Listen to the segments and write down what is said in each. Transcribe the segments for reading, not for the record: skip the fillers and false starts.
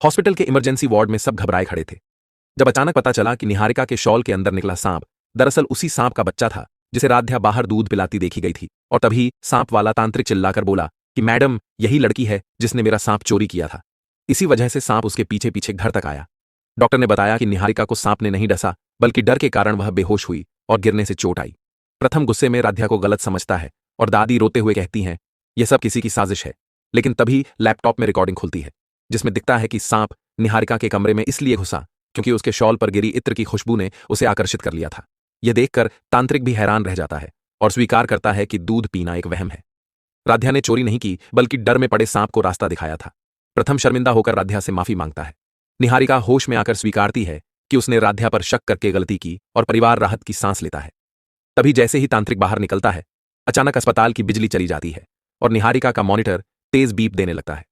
Hospital के emergency ward में सब घबराए खड़े थे जब अचानक पता चला कि निहारिका के शॉल के अंदर निकला सांप दरअसल उसी सांप का बच्चा था जिसे राध्या बाहर दूध पिलाती देखी गई थी। और तभी सांप वाला तांत्रिक चिल्लाकर बोला कि मैडम, यही लड़की है जिसने मेरा सांप चोरी किया था। इसी वजह से सांप उसके पीछे पीछे घर तक आया। डॉक्टर ने बताया कि निहारिका को सांप ने नहीं डसा, बल्कि डर के कारण वह बेहोश हुई और गिरने से चोट आई। प्रथम गुस्से में राध्या को गलत समझता है और दादी रोते हुए कहती हैं यह सब किसी की साजिश है। लेकिन तभी लैपटॉप में रिकॉर्डिंग खुलती है जिसमें दिखता है कि सांप निहारिका के कमरे में इसलिए घुसा क्योंकि उसके शॉल पर गिरी इत्र की खुशबू ने उसे आकर्षित कर लिया था। यह देखकर तांत्रिक भी हैरान रह जाता है और स्वीकार करता है कि दूध पीना एक वहम है। राध्या ने चोरी नहीं की, बल्कि डर में पड़े सांप को रास्ता दिखाया था। प्रथम शर्मिंदा होकर राध्या से माफी मांगता है। निहारिका होश में आकर स्वीकारती है कि उसने राध्या पर शक करके गलती की और परिवार राहत की सांस लेता है। तभी जैसे ही तांत्रिक बाहर निकलता है, अचानक अस्पताल की बिजली चली जाती है और निहारिका का मॉनिटर तेज बीप देने लगता है।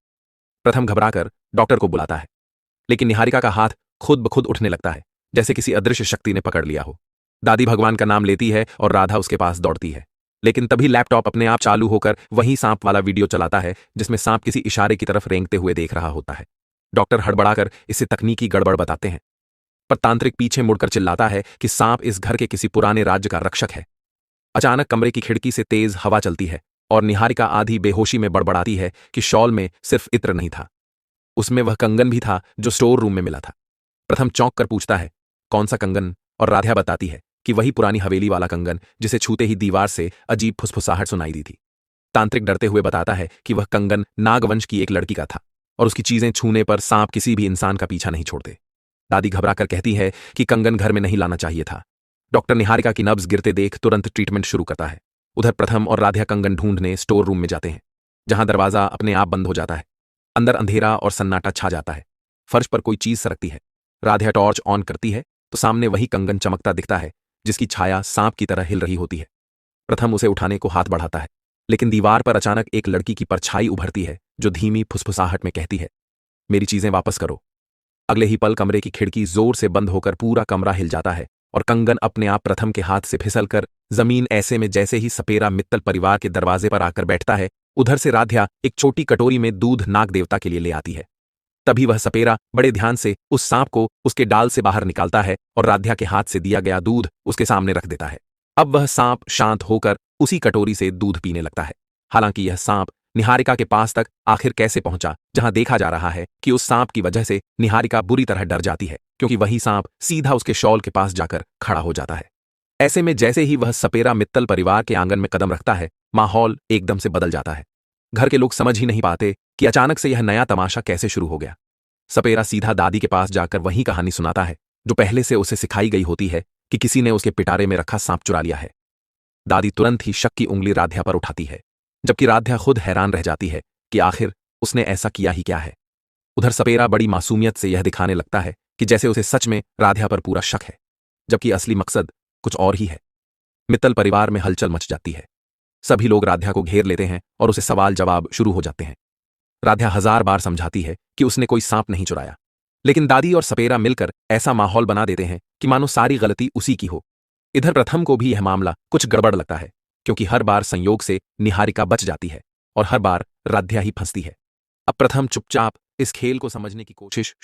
प्रथम घबराकर डॉक्टर को बुलाता है, लेकिन निहारिका का हाथ खुद ब खुद उठने लगता है, जैसे किसी अदृश्य शक्ति ने पकड़ लिया हो। दादी भगवान का नाम लेती है और राधा उसके पास दौड़ती है। लेकिन तभी लैपटॉप अपने आप चालू होकर वही सांप वाला वीडियो चलाता है जिसमें सांप किसी इशारे की तरफ रेंगते हुए देख रहा होता है। डॉक्टर हड़बड़ाकर इसे तकनीकी गड़बड़ बताते हैं, पर तांत्रिक पीछे मुड़कर चिल्लाता है कि सांप इस घर के किसी पुराने राज्य का रक्षक है। अचानक कमरे की खिड़की से तेज हवा चलती है और निहारिका आधी बेहोशी में बड़बड़ाती है कि शॉल में सिर्फ इत्र नहीं था, उसमें वह कंगन भी था जो स्टोर रूम में मिला था। प्रथम चौंक कर पूछता है कौन सा कंगन, और राध्या बताती है कि वही पुरानी हवेली वाला कंगन जिसे छूते ही दीवार से अजीब फुसफुसाहट सुनाई दी थी। तांत्रिक डरते हुए बताता है कि वह कंगन नागवंश की एक लड़की का था और उसकी चीजें छूने पर सांप किसी भी इंसान का पीछा नहीं छोड़ते। दादी घबराकर कहती है कि कंगन घर में नहीं लाना चाहिए था। डॉक्टर निहारिका की नब्ज गिरते देख तुरंत ट्रीटमेंट शुरू करता है। उधर प्रथम और राध्या कंगन ढूंढने स्टोर रूम में जाते हैं, जहां दरवाजा अपने आप बंद हो जाता है। अंदर अंधेरा और सन्नाटा छा जाता है। फर्श पर कोई चीज सरकती है। राध्या टॉर्च ऑन करती है तो सामने वही कंगन चमकता दिखता है जिसकी छाया सांप की तरह हिल रही होती है। प्रथम उसे उठाने को हाथ बढ़ाता है, लेकिन दीवार पर अचानक एक लड़की की परछाई उभरती है जो धीमी फुसफुसाहट में कहती है मेरी चीजें वापस करो। अगले ही पल कमरे की खिड़की जोर से बंद होकर पूरा कमरा हिल जाता है और कंगन अपने आप प्रथम के हाथ से फिसलकर जमीन ऐसे में जैसे ही सपेरा मित्तल परिवार के दरवाजे पर आकर बैठता है, उधर से राध्या एक छोटी कटोरी में दूध नाग देवता के लिए ले आती है। तभी वह सपेरा बड़े ध्यान से उस सांप को उसके डाल से बाहर निकालता है और राध्या के हाथ से दिया गया दूध उसके सामने रख देता है। अब वह सांप शांत होकर उसी कटोरी से दूध पीने लगता है। हालांकि यह सांप निहारिका के पास तक आखिर कैसे पहुंचा, जहां देखा जा रहा है कि उस सांप की वजह से निहारिका बुरी तरह डर जाती है, क्योंकि वही सांप सीधा उसके शॉल के पास जाकर खड़ा हो जाता है। ऐसे में जैसे ही वह सपेरा मित्तल परिवार के आंगन में कदम रखता है, माहौल एकदम से बदल जाता है। घर के लोग समझ ही नहीं पाते कि अचानक से यह नया तमाशा कैसे शुरू हो गया। सपेरा सीधा दादी के पास जाकर वही कहानी सुनाता है जो पहले से उसे सिखाई गई होती है कि किसी ने उसके पिटारे में रखा सांप चुरा लिया है। दादी तुरंत ही शक की उंगली राध्या पर उठाती है, जबकि राध्या खुद हैरान रह जाती है कि आखिर उसने ऐसा किया ही क्या है। उधर सपेरा बड़ी मासूमियत से यह दिखाने लगता है कि जैसे उसे सच में राध्या पर पूरा शक है, जबकि असली मकसद कुछ और ही है। मित्तल परिवार में हलचल मच जाती है। सभी लोग राध्या को घेर लेते हैं और उसे सवाल जवाब शुरू हो जाते हैं। राध्या 1000 बार समझाती है कि उसने कोई सांप नहीं चुराया, लेकिन दादी और सपेरा मिलकर ऐसा माहौल बना देते हैं कि मानो सारी गलती उसी की हो। इधर प्रथम को भी यह मामला कुछ गड़बड़ लगता है, क्योंकि हर बार संयोग से निहारिका बच जाती है और हर बार राध्या ही फंसती है। अब प्रथम चुपचाप इस खेल को समझने की कोशिश